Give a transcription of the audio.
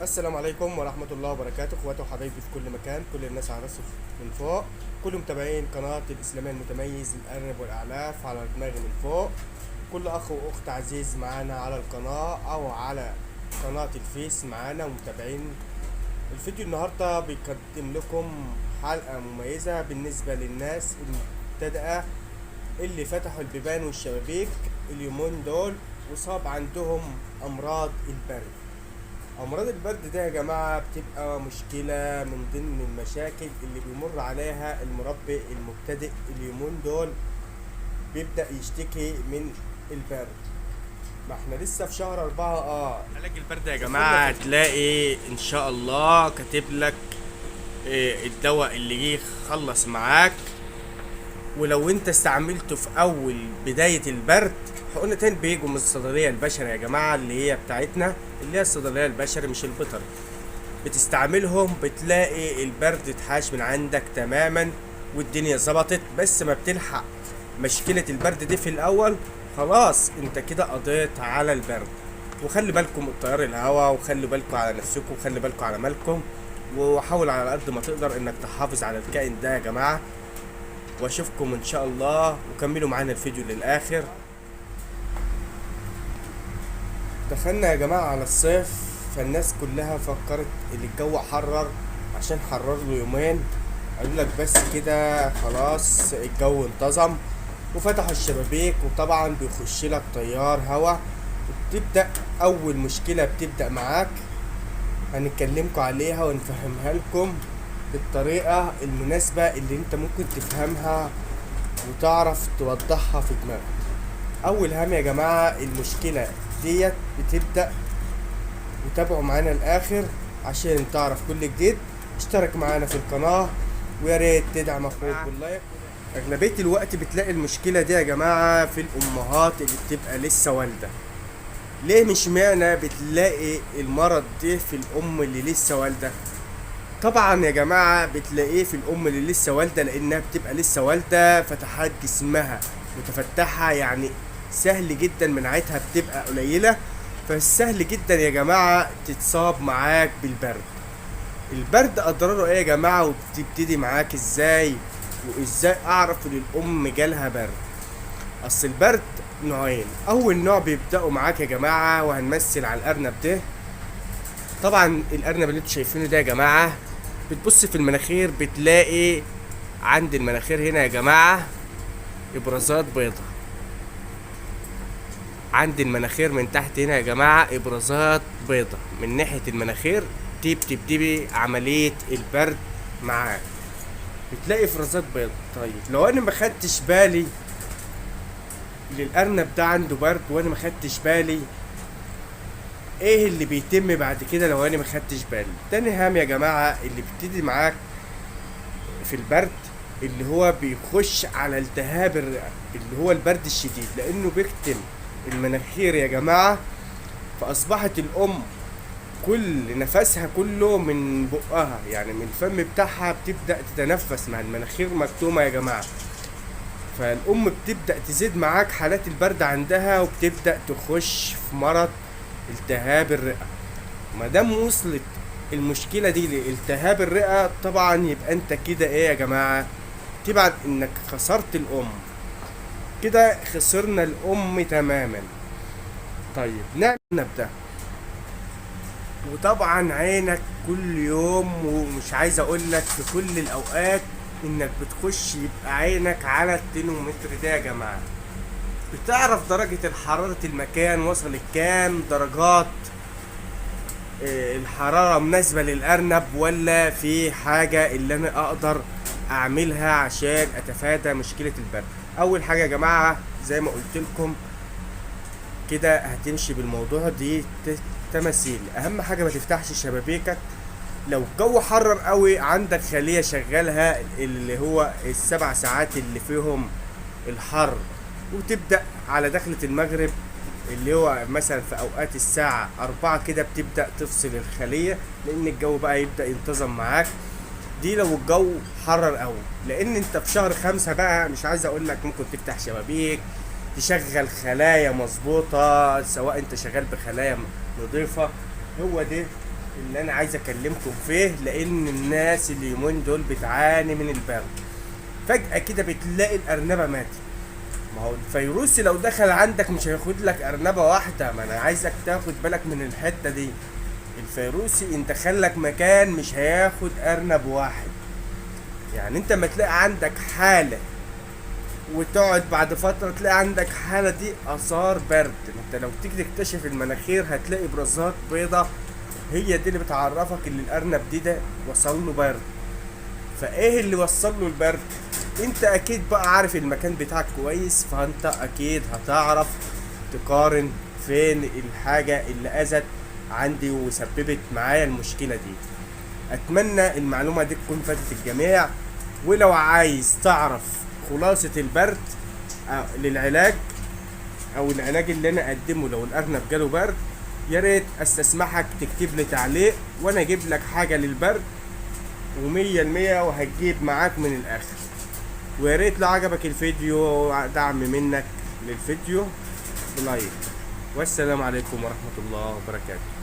السلام عليكم ورحمة الله وبركاته، اخواتي وحبايبي في كل مكان، كل الناس على راسي من فوق، كل متابعين قناة الإسلامية المتميز الأرنب والأعلاف على دماغي من فوق، كل أخ وأخت عزيز معانا على القناة أو على قناة الفيس معانا ومتابعين. الفيديو النهاردة بيقدم لكم حلقة مميزة بالنسبة للناس المبتدئة اللي فتحوا البيبان والشبابيك اليومين دول وصاب عندهم أمراض البرد. امراض البرد ده يا جماعه بتبقى مشكله من ضمن المشاكل اللي بيمر عليها المربي المبتدئ اليومين دول، بيبدا يشتكي من البرد. ما احنا لسه في شهر 4. علاج البرد يا جماعه هتلاقي ان شاء الله كاتب لك الدواء اللي جه خلص معاك، ولو انت استعملته في اول بداية البرد. حقنتين بيجوا من الصيدلية البشري يا جماعة، اللي هي بتاعتنا، اللي هي الصيدلية البشري مش البيطري. بتستعملهم بتلاقي البرد اتحاش من عندك تماما والدنيا ظبطت، بس ما بتلحق مشكلة البرد دي في الاول، خلاص انت كده قضيت على البرد. وخلي بالكم من تيار الهواء، وخلي بالكم على نفسكم، وخلي بالكم على مالكم، وحاول على قد ما تقدر انك تحافظ على الكائن ده يا جماعة. واشوفكم ان شاء الله، وكملوا معانا الفيديو للاخر. دخلنا يا جماعة على الصيف، فالناس كلها فكرت ان الجو حرر عشان حرر له يومين، قالوا لك بس كده خلاص الجو انتظم وفتحوا الشبابيك، وطبعا بيخش لك تيار هوا وبتبدأ اول مشكلة بتبدأ معاك. هنتكلمكم عليها ونفهمها لكم بالطريقة المناسبة اللي انت ممكن تفهمها وتعرف توضحها في دماغك. اول هام يا جماعة، المشكلة ديت بتبدأ، وتابعوا معانا الاخر عشان تعرف كل جديد. اشترك معانا في القناة ويا ريت تدعم اخوك باللايك. اغلبية الوقت بتلاقي المشكلة دي يا جماعة في الامهات اللي بتبقى لسه والدة. ليه مش معنى بتلاقي المرض ده في الام اللي لسه والدة؟ طبعا يا جماعة بتلاقيه في الام اللي لسه والدة، لانها بتبقى لسه والدة، فتحات جسمها متفتحة، يعني سهل جدا مناعتها بتبقى قليلة، فسهل جدا يا جماعة تتصاب معاك بالبرد. البرد اضراره ايه يا جماعة، وبتبتدي معاك ازاي، وازاي اعرف ان الام جالها برد؟ اصل البرد نوعين. اول نوع بيبدأوا معاك يا جماعة، وهنمثل على الارنب ده. طبعا الارنب اللي انتوا شايفينه ده يا جماعة، بتبص في المناخير بتلاقي عند المناخير هنا يا جماعة ابرازات بيضة. عند المناخير من تحت هنا يا جماعة ابرازات بيضة من ناحية المناخير، دي بتبتدي عملية البرد معاك، بتلاقي افرازات بيضة. طيب لو انا ما خدتش بالي للارنب ده عنده برد وانا ما خدتش بالي، ايه اللي بيتم بعد كده لو انا ما خدتش بالي؟ تاني هام يا جماعة اللي بيبتدي معاك في البرد، اللي هو بيخش على التهاب الرئة، اللي هو البرد الشديد، لانه بيكتم المناخير يا جماعة. فاصبحت الام كل نفسها كله من بقها، يعني من الفم بتاعها بتبدأ تتنفس مع المناخير مكتومة يا جماعة. فالام بتبدأ تزيد معاك حالات البرد عندها، وبتبدأ تخش في مرض التهاب الرئة. ما دام وصلت المشكلة دي لالتهاب الرئة، طبعا يبقى انت كده ايه يا جماعة، تبعد انك خسرت الام، كده خسرنا الام تماما. طيب نعمل ده، وطبعا عينك كل يوم، ومش عايز اقول لك في كل الاوقات انك بتخش يبقى عينك على الترمومتر ده يا جماعة. بتعرف درجة الحرارة المكان وصلت كام درجات، الحرارة مناسبة للأرنب، ولا في حاجة اللي أنا أقدر أعملها عشان أتفادى مشكلة البرد. أول حاجة يا جماعة زي ما قلت لكم كده هتمشي بالموضوع دي تماثيل. أهم حاجة ما تفتحش شبابيكك. لو الجو حرر قوي عندك خلية شغالها، اللي هو السبع ساعات اللي فيهم الحر، وتبدأ على دخلة المغرب، اللي هو مثلا في اوقات الساعة 4 كده بتبدأ تفصل الخلية، لان الجو بقى يبدأ ينتظم معاك. دي لو الجو حرر قوي، لان انت في شهر 5 بقى مش عايز اقول لك ممكن تفتح شبابيك، تشغل خلايا مظبوطة، سواء انت شغال بخلايا نظيفة. هو ده اللي انا عايز اكلمكم فيه، لان الناس اليومين دول بتعاني من البرد. فجأة كده بتلاقي الارنبة ماتت. ما هو الفيروسي لو دخل عندك مش هياخد لك ارنبة واحدة، ما انا عايزك تاخد بالك من الحتة دي. الفيروسي ان دخل لك مكان مش هياخد ارنب واحد. يعني انت ما تلاقي عندك حالة وتقعد بعد فترة تلاقي عندك حالة، دي اثار برد. انت لو تيجي تكتشف المناخير هتلاقي برازات بيضة، هي دي اللي بتعرفك ان الارنب ده وصل له برد. فايه اللي وصل له البرد؟ انت اكيد بقى عارف المكان بتاعك كويس، فانت اكيد هتعرف تقارن فين الحاجة اللي اذت عندي وسببت معايا المشكلة دي. اتمنى المعلومة دي تكون فاتت الجميع. ولو عايز تعرف خلاصة البرد للعلاج او العلاج اللي انا اقدمه لو الارنب جاله برد، يا ريت استسمحك تكتب لي تعليق وانا اجيب لك حاجة للبرد ومية المية وهتجيب معاك من الاخر. ويا ريت لو عجبك الفيديو دعم منك للفيديو بلايك. والسلام عليكم ورحمة الله وبركاته.